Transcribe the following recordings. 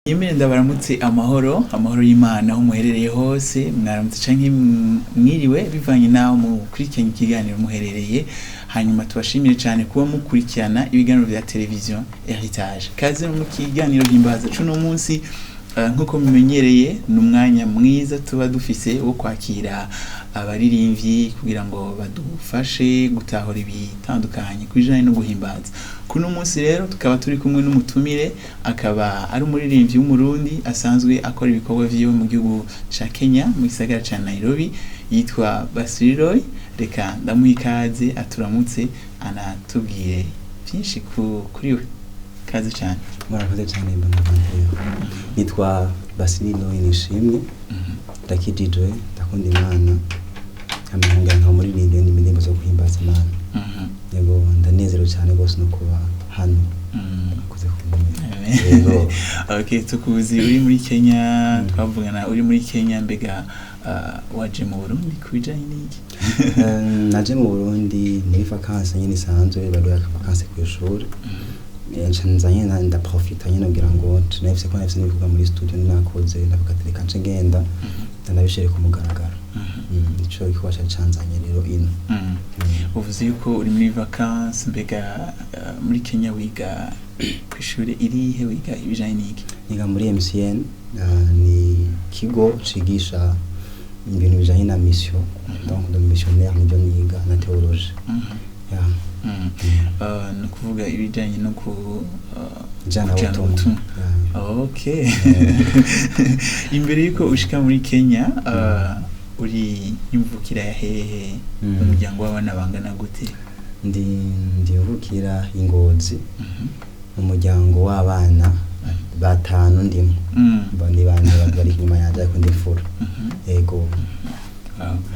Yemere ndabaramutse amahoro y'Imana aho muherereye hose mwaramutse canke mwiriwe bivanye naho mukurikirana ikiganiro muherereye hanyuma tubashimire cyane kuba mukurikirana ibiganiro vya television Heritage kaze mu kiganiro Himbaza cuno munsi nkuko mumenyereye n'umwanya mwiza tuba dufise wo kwakira abaririmvyi kugira ngo badufashe gutahora ibitandukanye kwijanye no guhimbaza. Kuno munsi rero tukaba turi kumwe n'umutumire akaba ari umuririmvyi w'umurundi asanzwe akora ibikorwa vyiwe mu gihugu ca Kenya mu gisagara ca Nairobi yitwa Missiology. Reka ndamuha ikaze aturamutse anatubwire byinshi kuri we. Kaze cyane. Murakoze cyane mbona abantu. Nitwa Missiology nishimwe. Ndakijijwe ndakunda Imana. Amahanga nka muri rindi n'imindirimbo zo guhimbaza Imana. Yego ndanezerewe cyane gose no kuba hano. Kuze kumenya. Yego. Okay, tukuzi uri muri Kenya, twavugana uri muri Kenya mbega waje mu Burundi kubijanye n'iki? Naje mu Burundi muri vacances nyine isanzwe baruye vacances ku ishuri. Nzanye ndaprofita nyine kugira ngo tunafise ko nafise n'ibikorwa muri studio nakoze ndabakatereka nce ngenda ndanabishire ku mugaragaro. Ico gikorwa canzanye rero ino. Uvuze yuko uri muri vacances mbega muri Kenya wiga kw'ishure irihe wiga ibijanye n'iki? Niga muri MCN ni kigo cigisha ibintu bijanye na mission donc de missionnaire nibyo niga na théologie. No kuvuga ibijanye no ku jana watumye. Okay. Imbere yuko ushika muri Kenya uri imvukira ya hehe umuryango w'abana bangana gute? Ndivukira Ingozi umuryango w'abana batanu ndimo bandi bana bari inyuma yanje ariko ndifura. Yego.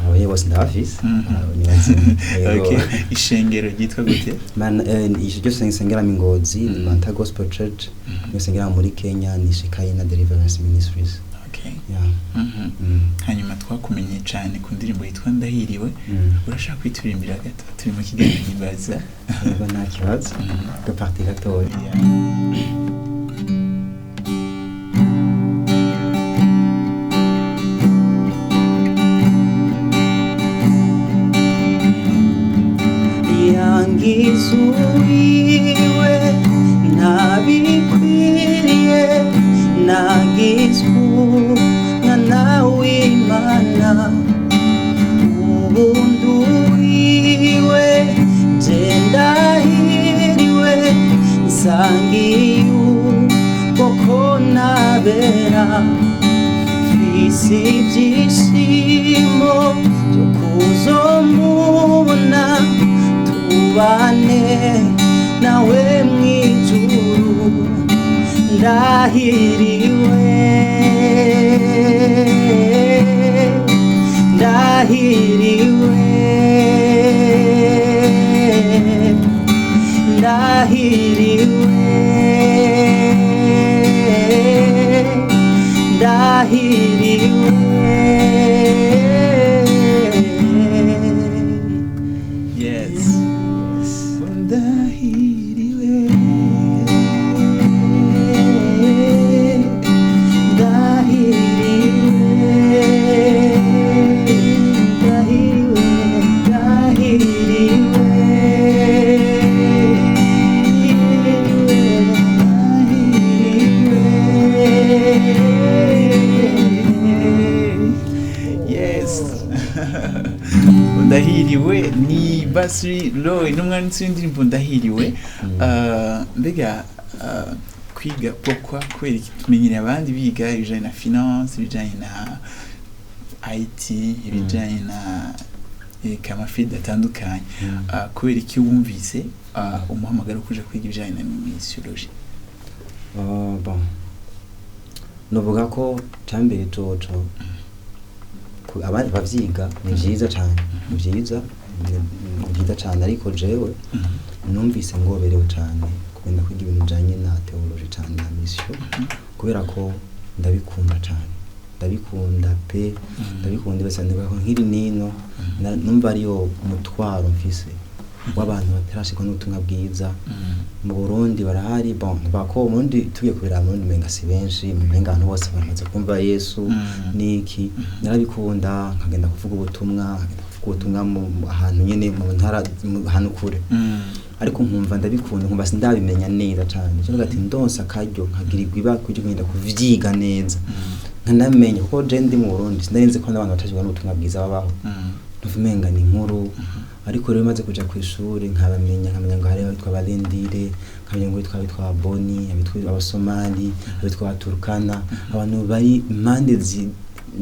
Abaye bose ndabafise. Okay. Ishengero ryitwa gute? Iryo sengera mu Ingozi ni Manta Gospel Church. Iyo sengera muri Kenya ni Shekina Deliverance Ministries. Okay. Hanyuma twakumenye cyane ku ndirimbo yitwa Ndahiriwe. Urashaka kwiturimbira gato turi mu kiganiro Himbaza? Yego nta kibazo. Gaparti gatoya. Yangizuiwe nabikwiriye nagizwe nawe Imana ubunduiwe jendahiriwe sangiyu koko nabera fisi byishimo byo kuzomubona tubane nawe mwijuru ndahiriwe ndahiriwe ndahiriwe ndahiriwe. Yes. Ndahiriwe Ndahiriwe ni Missiology n'umwanditsi w'indirimbo Ndahiriwe. Mbega kwiga pokwa kwera tumenyereye abandi biga ibijanye na finance ibijanye na IT ibijanye na kamafide atandukanye kubera iki wumvise umuhamagaro kuja kwiga ibijanye na Missiology? Bon novuga ko cyambere coco abandi bavyiga ni vyiza cyane ni vyiza cyane ariko jewe numvise ngoberewe cyane kubenda kwiga ibintu bijanye na théologie cyane na mission kubera ko ndabikunda cyane ndabikunda pe ndabikunda bese ndiko nkiri nino numva ariyo umutwaro mfise w'abantu batarashikwa n'ubutumwa bwiza mu Burundi barahari bon bako mundi tugiye kubira mu menga si benshi menga abantu bose bamaze kumva Yesu niki narabikunda nkagenda kuvuga ubutumwa mu ahantu nyene mu ntara ahantu kure ariko nkumva ndabikunda nkumva sindabimenya neza cyane cyo gati ndonsa karyo nkagirirwa iba kujya kugenda kuvyiga neza nkanamenye kuko je ndi mu Burundi sindarinze ko n'abantu batashikwa n'ubutumwa bwiza babaho nuvumenga ni nkuru ariko rero maze kuja ku ishuri nkamenya ngo hari abitwa Balendire nkamenya ngo bitwa Boni abitwa Abasomali abitwa Turkana abantu bari impande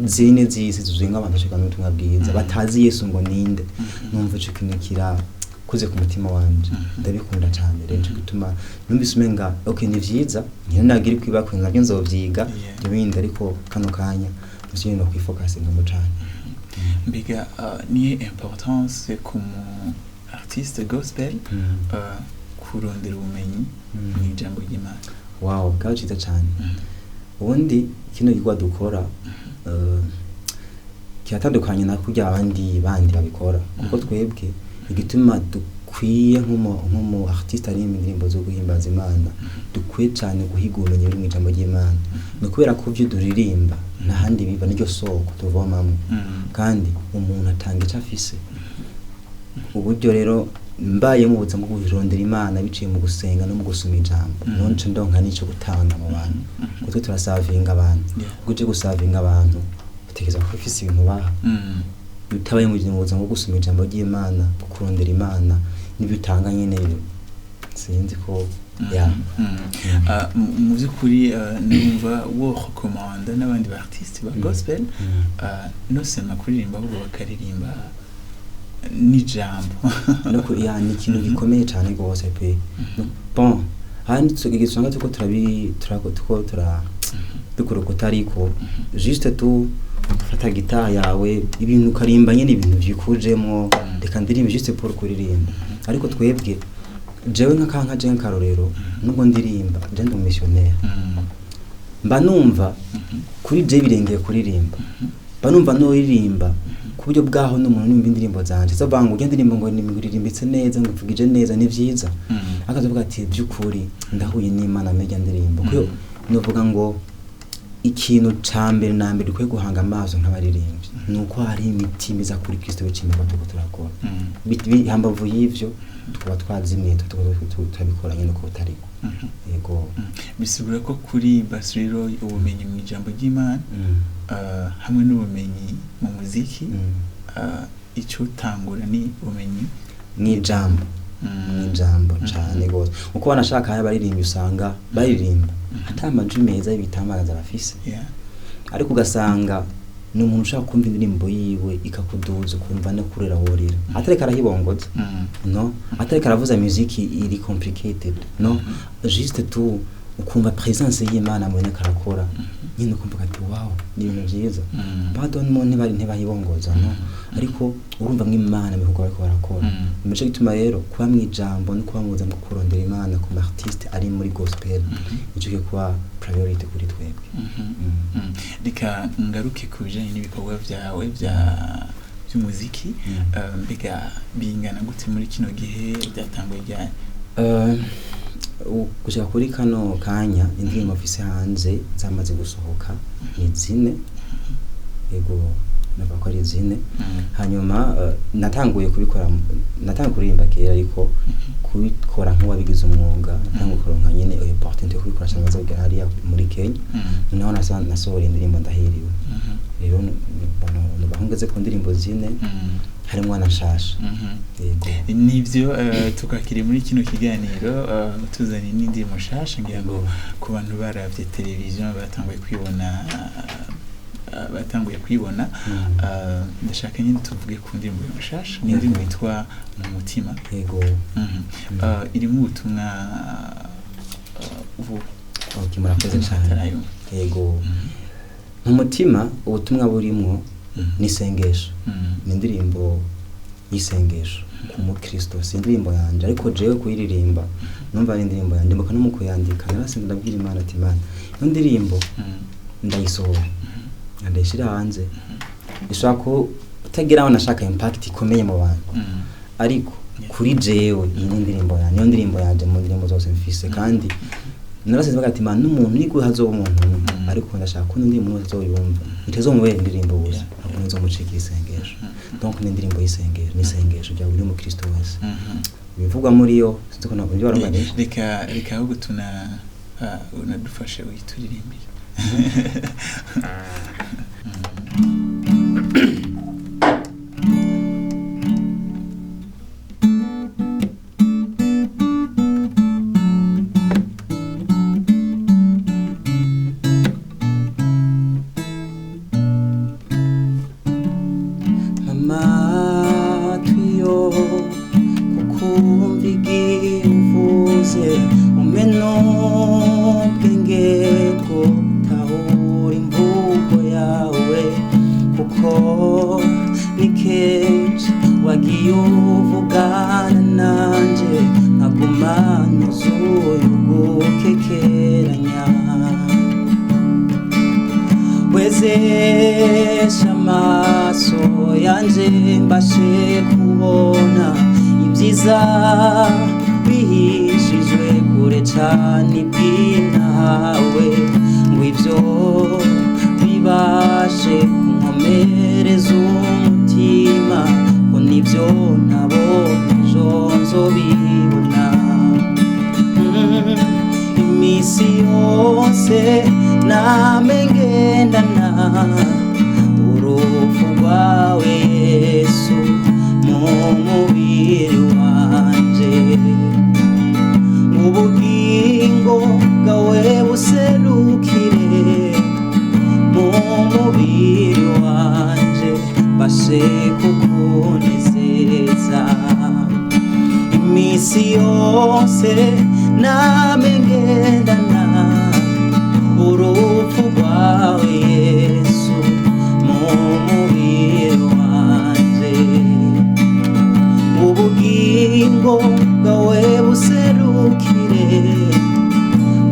zine zisi zuzenga abantu bashika n'ubutumwa bwiza batazi Yesu ngo ninde numva ico kintu kira kuze ku mutima wanje ndabikunda cyane rero cyo gituma numvise umenga okay ni vyiza nyine nagira kwibakwe nabyo nzovyiga ibindi ariko kano kanya musije no kwifokasinga mu cyane mbega ni importance comme artiste gospel kurondera ubumenyi mu ijambo ry'Imana. Wow, kaciza cyane. Ubundi kino gikwa dukora kiratandukanye na kujya abandi babikora kuko twebwe igituma dukwiye nk'umu artiste ari indirimbo zo guhimbaza Imana dukwiye cyane guhiga ubumenyi buri mu ijambo ry'Imana no kubera ko byo duririmba nahandi biva n'iryo soko tuvomamo kandi umuntu atanga icyo afise uburyo rero mbaye mu buzima bwo kurondera Imana biciye mu gusenga no mu gusoma ijambo none nce ndonka nico gutanga mu bantu kuko turasavinga abantu guje gusavinga abantu utegeza ko ufise ibintu baha utabaye mu buzima bwo gusoma ijambo ry'Imana kurondera Imana nibitanga nyene sinzi ko ya mu by'ukuri numva wo recommande n'abandi ba artiste ba gospel no sema kuririmba ahubwo bakaririmba n'ijambo no ko ya ni ikintu gikomeye cyane gose pe bon handi tugisanga tuko dukora ko tariko juste tu fata gitara yawe ibintu karimba nyene ibintu byikujemo reka ndirimbe juste pour kuririmba ariko twebwe jewe nka je nkarorero nubwo ndirimba je ndi missionnaire mba numva kuri je birengeye kuririmba mba numva no iririmba kuburyo bwaho n'umuntu nimba indirimbo zanje zo bangu ugenda indirimbo ngo nimiguririmbitse neza nguvugije neza ni vyiza akavuga ati byukuri ndahuye n'Imana mejya ndirimbo kuyo novuga ngo ikintu cambere nambere dukwiye guhanga amaso nk'abaririmbyi nuko hari imitima iza kuri Kristo bicimba turakora bihambavu y'ivyo tukaba twazimye tukabikora nyine ko tariko yego bisigura ko kuri basiriro ubumenyi mu ijambo ry'Imana hamwe n'ubumenyi mu muziki icyo tangura ni ubumenyi n'ijambo n'ijambo cyane gose uko banashaka haya baririmba usanga baririmba atamajwi meza y'ibitambaraza bafise ariko ugasanga ni umuntu ushaka kumva indirimbo yiwe ikakuduza ukumva no kurera worira atareka arahibongoza no atareka aravuza muziki iri complicated no juste tu ukumva presence y'Imana mwene karakora nyine ukumva ati wow ni ibintu byiza bado ntibahibongoza no ariko urumva nk'Imana bivuga bariko barakora nico gituma rero kuba mu ijambo no kuba muza mu kurondera Imana ku artiste ari muri gospel nico kwa priority kuri twebwe reka ngaruke ku bijanye n'ibikorwa byawe by'umuziki mbega bingana gute muri kino gihe byatanguye ryari gushika kuri kano kanya indirimbo mfise hanze zamaze gusohoka ni 4 yego nabako ari 4 hanyuma natanguye kuririmba kera ariko kubikora nk'uwabigize umwuga natanguye kuronka nyene opportunity yo kubikora cyangwa zo hariya muri Kenya naho nasohora indirimbo ndahiriwe rero bahungeze ku ndirimbo 4 harimo anashasha yego nivyo tukakiri muri kino kiganiro tuzani n'indirimbo nshasha ngira ngo ku bantu baravye television batanguye kwibona ndashaka nyine tuvuge ku ndirimbo nshasha n'indirimbo yitwa Umutima yego irimo ubutumwa murakoze cyane yego Umutima ubutumwa burimo nisengesho ni indirimbo yisengesho ku mukristo si indirimbo yanje ariko jewe kuyiririmba numva ari indirimbo yanje mbuka no mu kuyandika narase ndabwira Imana ati Imana iyo ndirimbo ndayisohora ndayishira hanze ishaka ko utagira aho nashaka impact ikomeye mu bantu ariko kuri jewe iyi ni indirimbo yanjye, niyo ndirimbo yanjye mu ndirimbo zose mfise. kandi narasize bagati man n'umuntu niko hazoba umuntu ariko ndashaka ko indirimbo zose zoyumva itazomubera indirimbo gusa ahubwo nzomucika isengesho. donc ni indirimbo y'isengesho, ni isengesho rya buri mukristo wese bivugwa muri yo. sinzi ko nabyo baronganisha. reka ahubwo unadufashe wituririmbira. wezesha amaso yanje mbashe kubona ibyiza bihishijwe kure cyane bw'intawe, ngo ibyo bibashe kunkomereza umutima, ko nibyo ntabonye ejo nzobibona. Iminsi yose name ngendana urupfu rwawe Yesu mu mubiri wanje, ubugingo bwawe buserukire mu mubiri wanje, bashe kukunezeza. Iminsi yose name ngendana urupfu rwawe Yesu mu mubiri wanje, ubugingo bwawe buserukire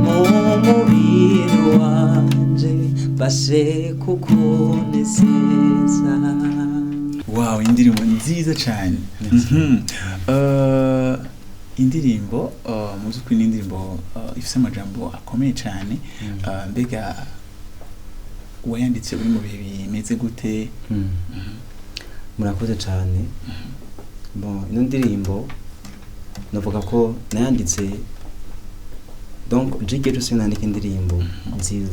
mu mubiri wanje, bashe kukunezeza. Wow, indirimbo nziza cyane. Indirimbo mu by'ukuri ni indirimbo ifite amajambo akomeye cyane. Mbega wayanditse uri mu bihe bimeze gute? Murakoze cyane. Bon, ino ndirimbo navuga ko nayanditse, donc jike cyose nandika indirimbo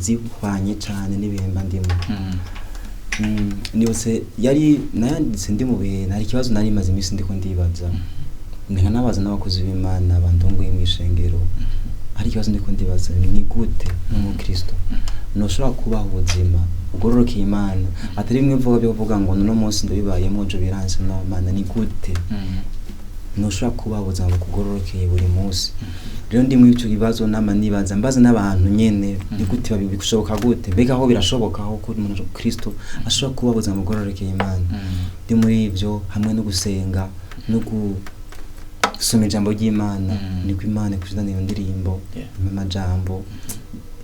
zihwanye cyane n'ibihemba ndimo. Nibose yari nayanditse ndi mu bihe nari kibazo nari maze iminsi ndiko ndibaza, ndeka nabaza n'abakozi b'Imana bandongoye mu ishengero, ari kibazo ndiko ndibaza ni gute n'umukristo noshobora kubaho ubuzima ugororoke Imana, atari bimwe vuga ngo no munsi ndabibayemo jo biranse no Mana, ni gute noshobora kubaho ubuzima bukugororokeye buri munsi. Rero ndi mu icyo kibazo nama nibaza mbaza n'abantu nyene ni gute babishoboka gute, mbega aho birashoboka aho kuri umuntu Kristo ashobora kubaho ubuzima bugororokeye Imana. Ndi muri ivyo hamwe no gusenga no gusoma ijambo ry'Imana, niko Imana kuzana iyo ndirimbo amajambo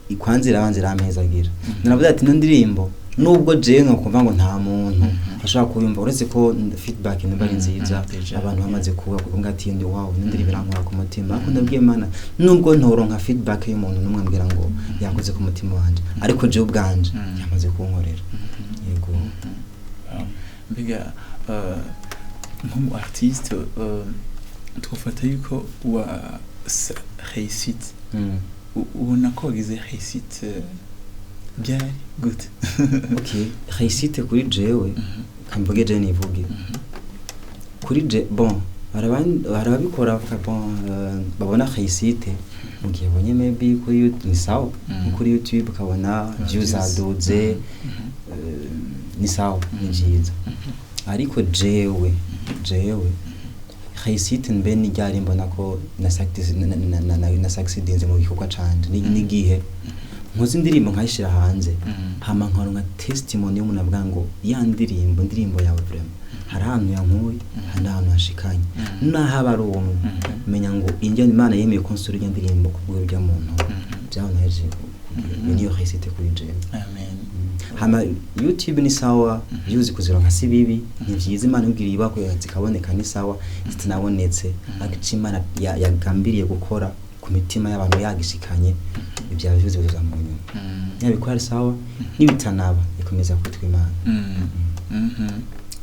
ikwanzira abanzira ampezagira. Naravuze ati no ndirimbo nubwo je no kumva ngo nta muntu ashaka kuyumva, uretse ko feedback ni bari nziza, abantu bamaze kuba ngati ndi wow ndiri birankora ku mutima, ariko ndabwiye Imana nubwo ntoronka feedback y'umuntu numwe ambwira ngo yakoze ku mutima wanje, ariko je ubwanje yamaze kunkorera. Yego. Mbega nk'umu artiste twafata yuko wa réussite, ubona ko wagize réussite byari gute? Okay, réussite kuri jewe kamvuge je nivuge kuri je. Bon, arababikora bon babona réussite mu gihe bonye maybe kuri YouTube ni sawa, kuri YouTube ukabona views aduze ni sawa, ni byiza. Ariko jewe réussite mbe ni ryari mbona ko na success mu bikorwa canje ni gihe nkoze indirimbo nkayishira hanze, hama nkaronka testimony y'umuntu avuga ngo ya ndirimbo yawe vraiment hari ahantu yankuye, hari ahantu hashikanye, nahaba ari uwo menya ngo injya Imana yemeye konsura iyo ndirimbo kubwo bya muntu byaho naje niyo réussite kuri jewe. Amen. hama YouTube ni sawa views kuzironka si bibi ni vyiza Imana ubwira ibako zikaboneka ni sawa zitinabonetse ariko Imana yagambiriye gukora ku mitima y'abantu yagishikanye ibya views biza mu nyuma yabikora ari sawa nibitanaba ikomeza kwitwa Imana.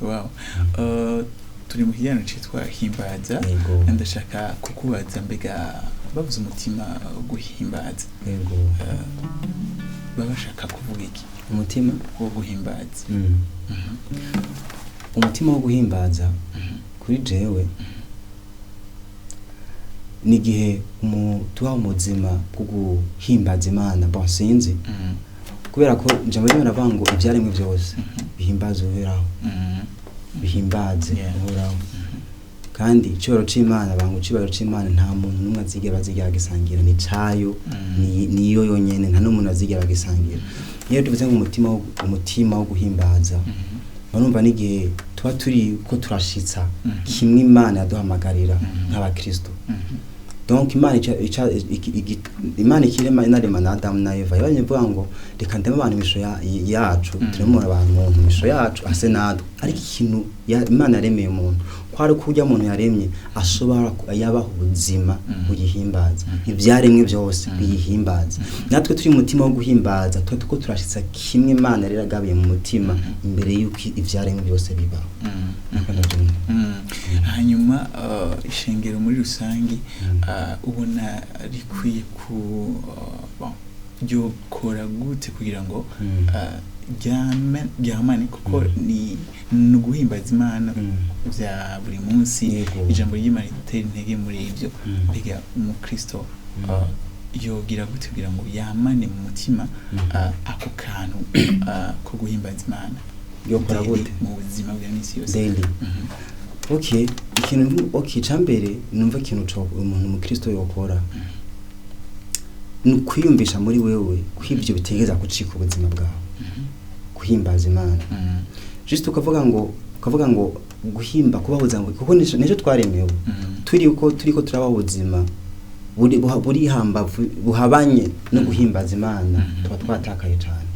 Wow. Turi mu kijyano cyitwa himbaza ndashaka kukubaza mbega bavuze umutima guhimbaza babashaka kuvuga iki umutima wo guhimbaza? Umutima wo guhimbaza kuri jewe ni gihe tuba umuzima bwo guhimbaza Imana bonsinzi kubera ko ijambo ry'Imana avuga ngo ibyaremwe byose bihimbaza Uhoraho bihimbaze Uhoraho kandi icoro c'Imana bangu cibaro c'Imana nta muntu numwe azigera gisangira ni cayo niyo yonyene nta n'umuntu azigera gisangira. Niyo tuvuze ngo umutima wo guhimbaza barumva n'igihe tuba turi ko turashitsa kimwe Imana yaduhamagarira nk'abakristo. Donc Imana ikirema inarema na Adam na Eva yavuga ngo reka ndeme abantu misho yacu turemura abantu mu misho yacu ase natwe ariko ikintu Imana yaremeye umuntu kwari kujya umuntu yaremye ashobora yabaho ubuzima buyihimbaza ibyaremwe byose biyihimbaza natwe turi mutima wo guhimbaza tuko turashitsa kimwe Imana rero agabiye mu mutima imbere y'uko ibyaremwe byose bibaho. Hanyuma ishengero muri rusangi ubona rikwiye ku byokora gute kugira ngo ryamane kuko ni guhimbaza Imana bya buri munsi ijambo ry'Imana ritera intege muri ibyo mbega umukristo yogira gute kugira ngo yamane mu mutima ako kantu ko guhimbaza Imana yokora gute mu buzima bwa misi yose daily? Okay cambere numva ikintu cyo umuntu umukristo yokora nukwiyumvisha muri wewe kw'ibyo bitegeza gucika ubuzima bwawe guhimbaza Imana just ukavuga ngo guhimba kubahuza ngo kuko nejo twaremewe turiko turabaho ubuzima buri hambavu buhabanye no guhimbaza Imana tuba twatakaye cyane.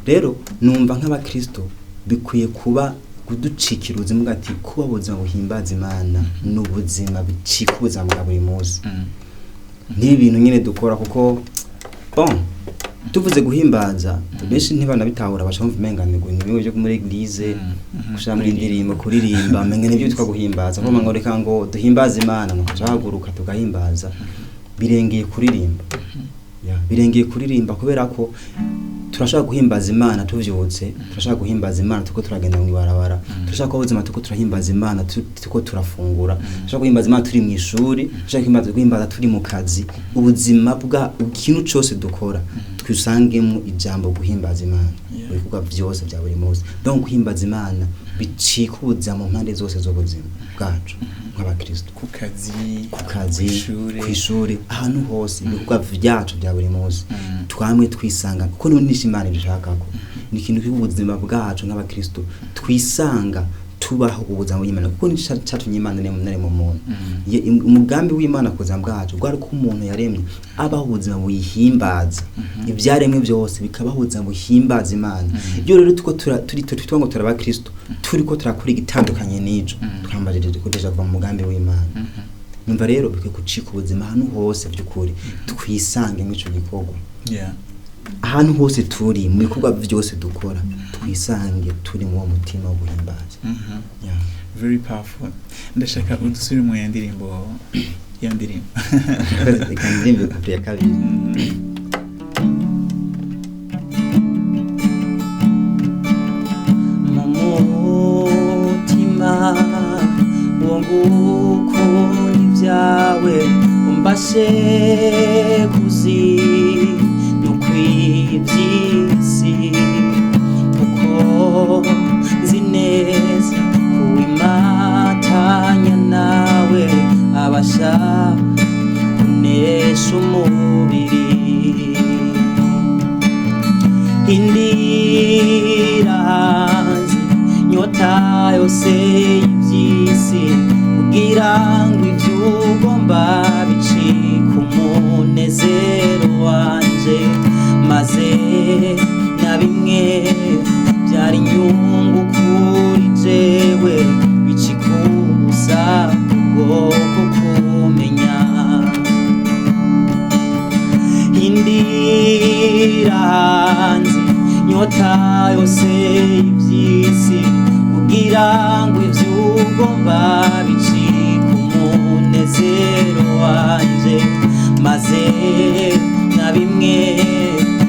Rero numva nk'abakristo bikwiye kuba kuducikira ubuzima bwati kuba ubuzima buhimbaza Imana n'ubuzima bicika ubuzima bwa buri munsi n'ibintu nyine dukora kuko tuvuze guhimbaza benshi ntibana bitahura bashaka umvumengane ngo ni byo muri eglise gushama indirimbo kuririmba menga nibyo twitwa guhimbaza ko mango reka ngo duhimbaza Imana no kuhaguruka tugahimbaza birengeye kuririmba kubera ko turashaka guhimbaza Imana tuvyutse turashaka guhimbaza Imana tuko turagenda mu ibarabara turashaka ubuzima tuko turahimbaza Imana tuko turafungura turashaka guhimbaza Imana turi mu ishuri turashaka guhimbaza turi mu kazi ubuzima bwa ikintu cyose dukora twisangemo ijambo guhimbaza Imana bivuga byose bya buri munsi. Donc guhimbaza Imana bicika ubuzima mu mpande zose z'ubuzima bwacu nk'abakristo ku kazi kwishuri ahantu hose bivuga byacu bya buri munsi twamwe twisanga kuko Imana ishaka ko ni ikintu cy'ubuzima bwacu nk'abakristo twisanga tubaho ubuzima bw'Imana kuko ni cyatumye Imana nari mu muntu umugambi w'Imana kuzam bwacu gwari ko umuntu yaremye abaho ubuzima buyihimbaza ibyaremwe byose bikabaho ubuzima buhimbaza Imana. Ibyo rero tuko twitwa ngo turabakristo turiko turakora igitandukanye n'ico twambajije kudeja kuva mu mugambi w'Imana. Numva rero bikwiye gucika ubuzima ahantu hose by'ukuri twisange nk'ico gikorwa ahantu hose turi mu bikorwa byose dukora twisange turi mu mutima wo guhimbaza. Very powerful. Ndashaka udusubire mu yandirimbo ikandirimbo couple ya kabiri. Mutima wangu ukunda ibyawe umbashe kuzi iby'isi kuko nzi neza kuwimatanya nawe abasha kunesha umubiri indira hanze nyota yose y'iby'isi kugira ngo ibyo ugomba bicike umunezero wanje maze na bimwe byari inyungu kuri jewe bicikuza ubwoko kumenya indira hanze nyota yose iby'isi kugira ngo iby'ugomba bicike umunezero wanje maze na bimwe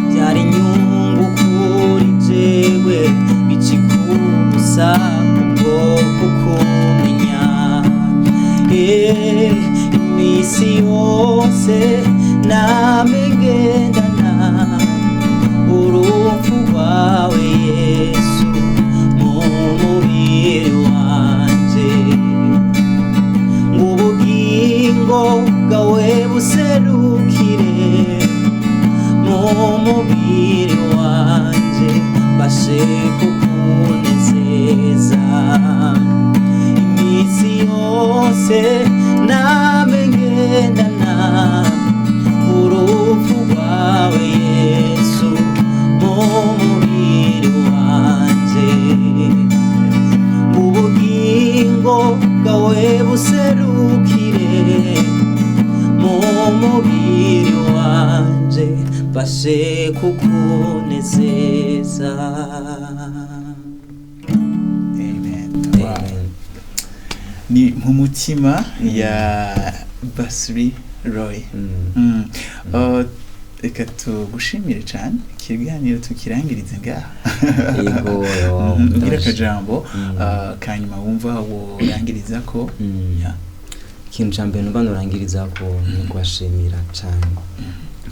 byari inyungu kuri jewe bicikuza ubwoko kumenya imisi yose namengendana urupfu rwawe Yesu mu mubiri wanje ubugingo bwawe buserukire mu mubiri wanje bashe kukunezeza imisi yose namengendana urupfu rwawe Yesu mu mubiri wanje ubugingo bwawe buserukire mu mubiri wanje bashe kukunezeza. Amen. Wow. Ni mu mutima ya Basri Roy. Reka tugushimire cyane ikiganiro tukirangirize ngaha yego ngira akajambo kanyuma wumva urangiriza ko ikintu cya mbere numva nurangiriza ko ni kubashimira cyane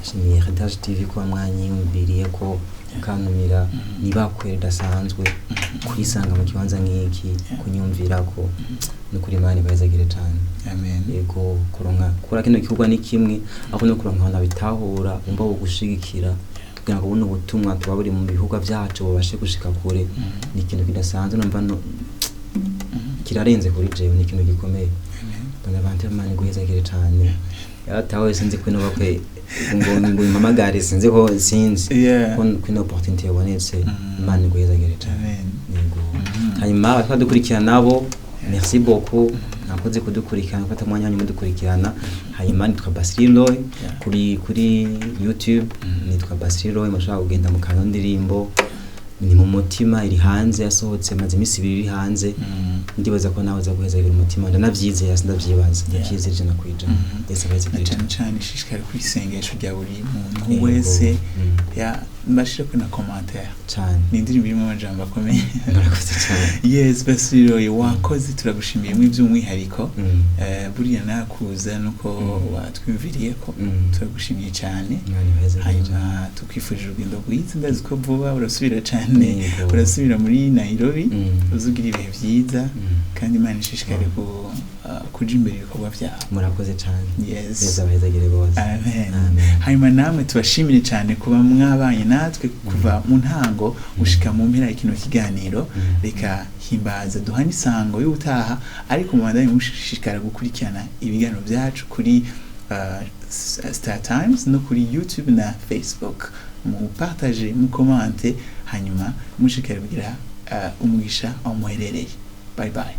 nshimiye Heritage TV ko mwanyiyumviriye ko mukantumira nibakwere dasanzwe kwisanga mu kibanza nk'iki kunyumvira ko no kuri Imana ibazagire cyane. Amen. Yego kora kino gikorwa ni kimwe aho no kuronka nabitahura umva wo gushigikira kugira ngo buno butumwa tuba buri mu bihugu byacu babashe gushika kure ni ikintu kidasanzwe numva no kirarenze kuri jewe ni ikintu gikomeye. Bana bante Imana guhezagire cyane yatawe sinzi kwino bakwe ngo impamagare sinzi ko sinzi kwino opportunity yabonetse Imana guhezagire cyane. Yego hanyuma twadukurikira nabo merci beaucoup nakoze kudukurikirana ko tamwanya wanyu mudukurikirana hanyuma nitwa Basri Roy kuri YouTube nitwa Basri Roy mushaka kugenda mu kano ndirimbo ni mu mutima iri hanze yasohotse maze imisi 2 iri hanze ndibaza ko nawe za guhezagera umutima ndanavyize ndavyibaza ndavyizirije nakwija Yesu abaze cyane shishikara kuri sengesho rya buri muntu wese ya mbashire ko na commentaire cyane ni indirimbo irimo amajambo akomeye murakoze cyane. Yes Basri Roy wakoze turagushimiye mu iby'umwihariko buriya nakuza nuko watwimviriye ko turagushimiye cyane hanyuma tukwifurije urugendo rwiza ndazi ko vuba urasubira cyane urasubira muri Nairobi uzugira ibihe byiza kandi Imana ishishikare kuja imbere ibikorwa byawe. Murakoze cyane. Yes. Yesu abahezagire bose. Amen. Hanyuma namwe tubashimire cyane kuba mwabanye natwe kuva mu ntango gushika mu mpera y'ikino kiganiro reka himbaza duhana isango y'ubutaha ariko mu bandanye mushishikara gukurikirana ibiganiro byacu kuri Star Times no kuri YouTube na Facebook mu partage mu comment hanyuma mushishikara kugira umugisha aho muherereye. Bye bye.